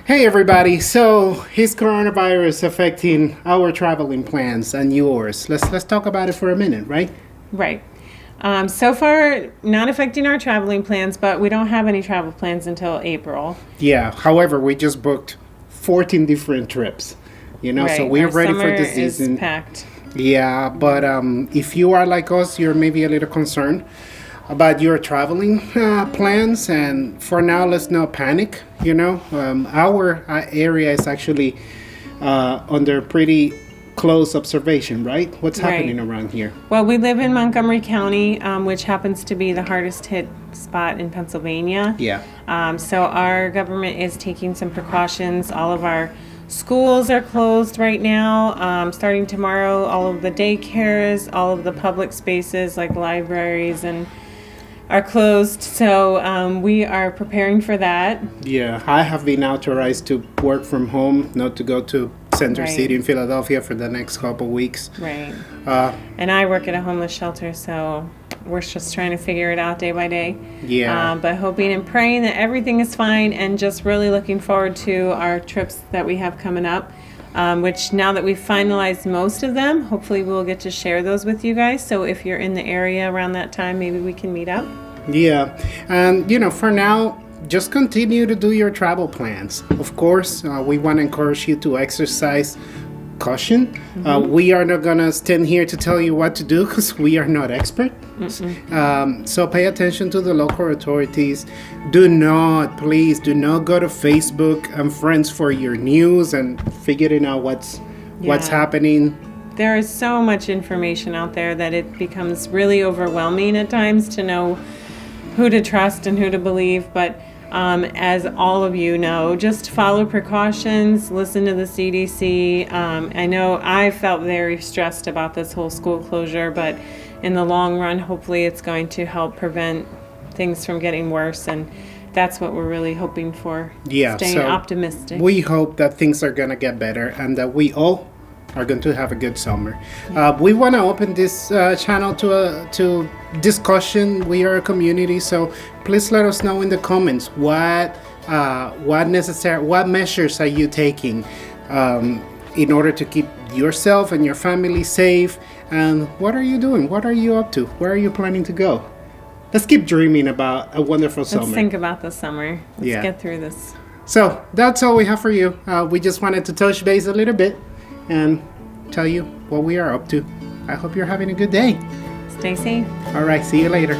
Hey everybody, so is coronavirus affecting our traveling plans and yours? Let's talk about it for a minute, right? Right. So far, not affecting our traveling plans, but we don't have any travel plans until April. Yeah, however, we just booked 14 different trips, Right. so we're Our ready for summer the season. is packed. Yeah, but if you are like us, you're maybe a little concerned about your traveling plans, and for now, let's not panic. Our area is actually under pretty close observation, right? What's happening around here? Well, we live in Montgomery County, which happens to be the hardest hit spot in Pennsylvania. Yeah. So our government is taking some precautions. All of our schools are closed right now. Starting tomorrow, all of the daycares, all of the public spaces like libraries and are closed. So we are preparing for that. Yeah, I have been authorized to work from home, not to go to Center City in Philadelphia for the next couple weeks. Right. And I work at a homeless shelter, so we're just trying to figure it out day by day. Yeah. But hoping and praying that everything is fine, and just really looking forward to our trips that we have coming up, which now that we've finalized most of them, hopefully we'll get to share those with you guys. So if you're in the area around that time, maybe we can meet up. Yeah, and for now, just continue to do your travel plans. Of course, we want to encourage you to exercise caution. We are not going to stand here to tell you what to do because we are not experts. So pay attention to the local authorities. Please do not go to Facebook and Friends for your news and figuring out what's happening. There is so much information out there that it becomes really overwhelming at times to know who to trust and who to believe. But as all of you know, just follow precautions, listen to the CDC. I know I felt very stressed about this whole school closure, but in the long run, hopefully it's going to help prevent things from getting worse, and that's what we're really hoping for. Yeah, staying so optimistic. We hope that things are going to get better and that we all are going to have a good summer. We want to open this channel to discussion. We are a community, so please let us know in the comments what measures are you taking in order to keep yourself and your family safe, and what are you doing? What are you up to? Where are you planning to go? Let's keep dreaming about a wonderful summer. Let's think about the summer. Let's get through this. So that's all we have for you. We just wanted to touch base a little bit and tell you what we are up to. I hope you're having a good day. Stay safe. All right, see you later.